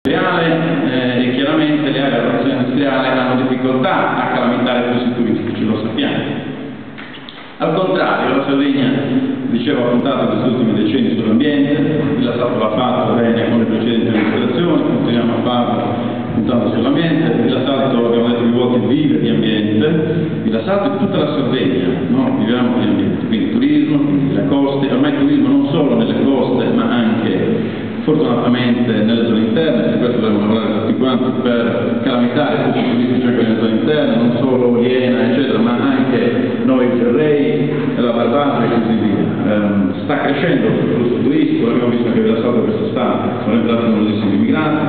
E chiaramente le aree a vocazione industriale hanno difficoltà a calamitare i flussi turistici, lo sappiamo. Al contrario, la Sardegna, dicevo, ha puntato in questi ultimi decenni sull'ambiente, il Stato l'ha fatto bene con le precedenti amministrazioni, continuiamo a farlo puntando sull'ambiente, il Stato, abbiamo detto più volte, vive di ambiente, il Stato è tutta la Sardegna, no? Viviamo di ambiente, quindi turismo, quindi le coste, ormai turismo non solo nelle coste ma anche fortunatamente nelle zone interne, su questo dobbiamo lavorare tutti quanti per calamitare tutti i turistici anche nelle zone interne, non solo Iena eccetera, ma anche noi Gerrei, la Barbata e così via. Sta crescendo il flusso turistico, l'abbiamo visto anche nella Stato quest'estate, sono entrati numerosissimi immigrati,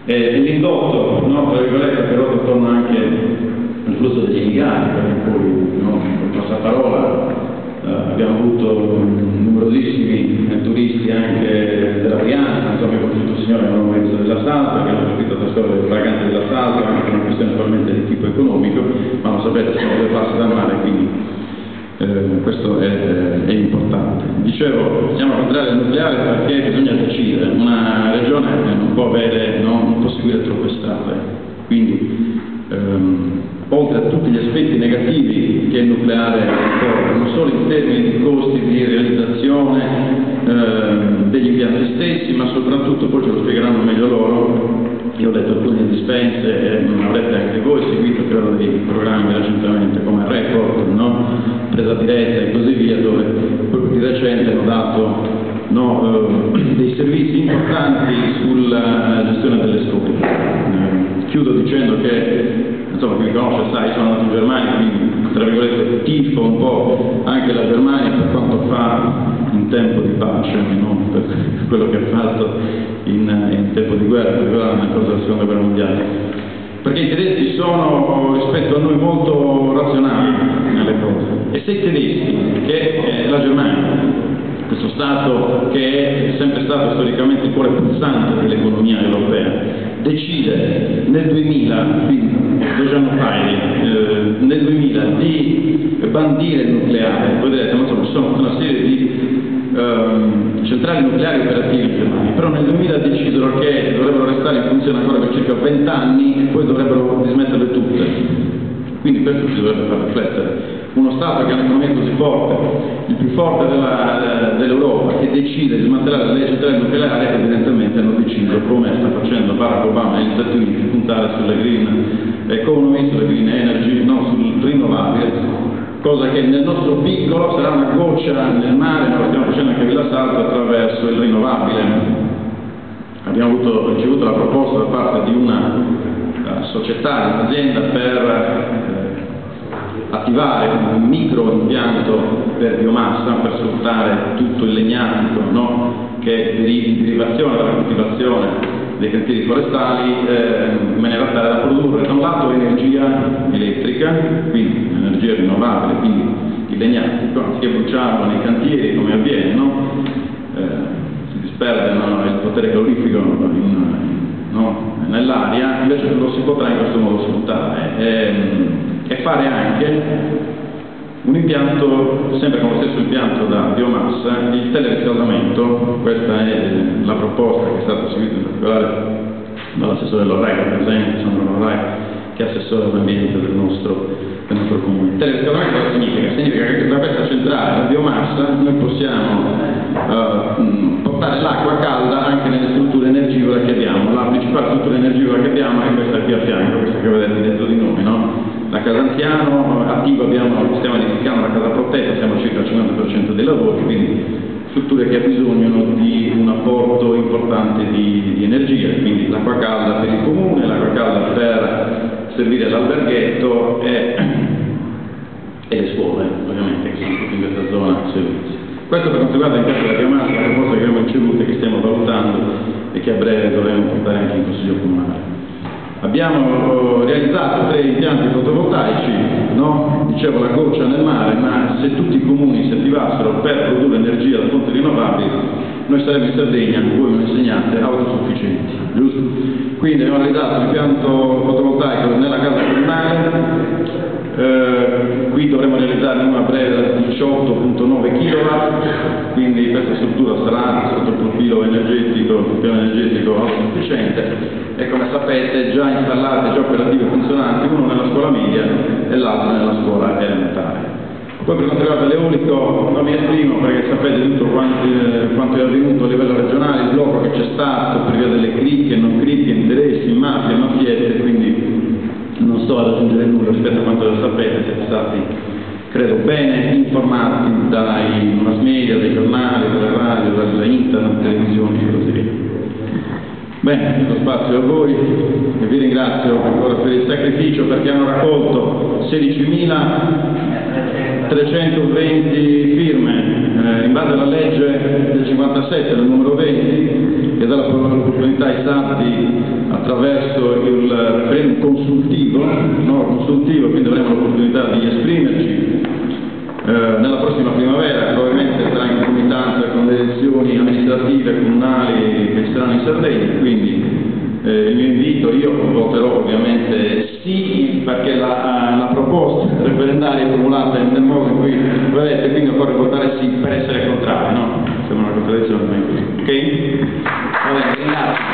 e l'indotto, no, tra virgolette, però torna anche il flusso degli immigrati, perché poi, no, con passaparola abbiamo avuto numerosissimi turisti anche della Brianza, insomma abbiamo conosciuto il signore che non ho mai visto dell'assalto, che hanno capito la storia del fragante dell'assalto, anche per una questione probabilmente di tipo economico, ma lo sapete, sono due passi da mare, quindi questo è importante. Dicevo, siamo contrari al nucleare perché bisogna decidere, una regione non può avere, non può seguire troppe strade, quindi oltre a tutti gli aspetti negativi che il nucleare porta, non solo in termini di costi di realizzazione degli impianti stessi, ma soprattutto, poi ce lo spiegheranno meglio loro, io ho letto alcune dispense, avrete anche voi seguito credo dei programmi recentemente come Report, no? Presa diretta e così via, dove proprio di recente hanno dato dei servizi importanti sulla gestione delle scorie. Chiudo dicendo che, insomma, chi mi conosce sa, io sono andato in Germania, quindi tra virgolette tifo un po' anche la Germania per quanto fa in tempo di pace, non per quello che ha fatto in tempo di guerra, per nel corso della seconda guerra mondiale. Perché i tedeschi sono rispetto a noi molto razionali nelle cose, e se i tedeschi, che è la Germania, questo Stato che è sempre stato storicamente il cuore pulsante dell'economia europea, decide nel 2000, quindi 2 anni fa, nel 2000 di bandire il nucleare, voi vedete, insomma, ci sono tutta una serie di centrali nucleari operative in Germania, però nel 2000 decisero che dovrebbero restare in funzione ancora per circa 20 anni e poi dovrebbero dismetterle tutte. Quindi questo ci dovrebbe far riflettere. Uno Stato che ha un'economia così forte, il più forte dell'Europa, che decide di smantellare le centrali nucleari, evidentemente hanno deciso, come sta facendo Barack Obama negli Stati Uniti, di puntare sulle green economy, sulle green energy, no, sul rinnovabile, cosa che nel nostro piccolo sarà una goccia nel mare, ma lo stiamo facendo anche a Villa Salto attraverso il rinnovabile. Abbiamo ricevuto la proposta da parte di una società, di un'azienda per attivare un micro impianto per biomassa, per sfruttare tutto il legnatico, no? Che derivazione dalla coltivazione dei cantieri forestali, in maniera tale da produrre da un lato energia elettrica, quindi energia rinnovabile, quindi il legnatico, anziché bruciarlo nei cantieri come avviene, no? Si disperde il potere calorifico nell'aria, invece lo si potrà in questo modo sfruttare. E fare anche un impianto, sempre con lo stesso impianto da biomassa, il teleriscaldamento. Questa è la proposta che è stata seguita in particolare dall'assessore Lorrai, che è presente, Sandro Lorrai, che è assessore all'ambiente del nostro comune. Il teleriscaldamento cosa significa? Significa che da questa centrale da biomassa noi possiamo portare l'acqua calda anche nelle strutture energivore che abbiamo. La principale struttura energivora che abbiamo è questa qui a fianco, questa che vedete dentro di noi, no? La Casa Anziano, attivo stiamo edificando la casa protetta, siamo circa al 50% dei lavori, quindi strutture che abbisognano di un apporto importante di energia, quindi l'acqua calda per il comune, l'acqua calda per servire l'alberghetto e le scuole, ovviamente, che sono tutte in questa zona servizi. Questo per quanto riguarda in la biomassa, la proposta che abbiamo ricevuto e che stiamo valutando e che a breve dovremo portare anche in Consiglio Comunale. Abbiamo realizzato 3 impianti fotovoltaici, no? Dicevo la goccia nel mare, ma se tutti i comuni si attivassero per produrre energia da fonti rinnovabili, noi saremmo in Sardegna, voi me lo insegnate, autosufficienti, giusto? Quindi abbiamo realizzato l'impianto fotovoltaico nella casa comunale, qui dovremo realizzare una breve da 18.9 kW, quindi questa struttura sarà sotto il profilo energetico, il piano energetico autosufficiente, e come sapete già installate, già operative e funzionanti, uno nella scuola media e l'altro nella scuola elementare. Poi per quanto riguarda l'eolico non mi esprimo perché sapete tutto quanto è avvenuto a livello regionale, il blocco che c'è stato per via delle cricche, non cricche, interessi, mafie, mafiette, quindi non sto ad aggiungere nulla rispetto a quanto già sapete, siete stati, credo, bene informati dai mass media, dai giornali, dalle radio, da internet, televisioni e così via. Bene, lo spazio a voi e vi ringrazio ancora per il sacrificio perché hanno raccolto 16.320 firme in base alla legge del 57, del numero 20, che dà l'opportunità ai sardi attraverso il referendum consultivo, quindi avremo l'opportunità di esprimerci nella prossima primavera, probabilmente sarà in concomitanza con le elezioni amministrative comunali che ci saranno in Sardegna, quindi il mio invito, io voterò ovviamente sì perché la proposta referendaria è formulata nel modo in cui volete, quindi occorre votare sì per essere contrari, no? Sembra una contraddizione, ma è così. Ok? Va bene, ringrazio.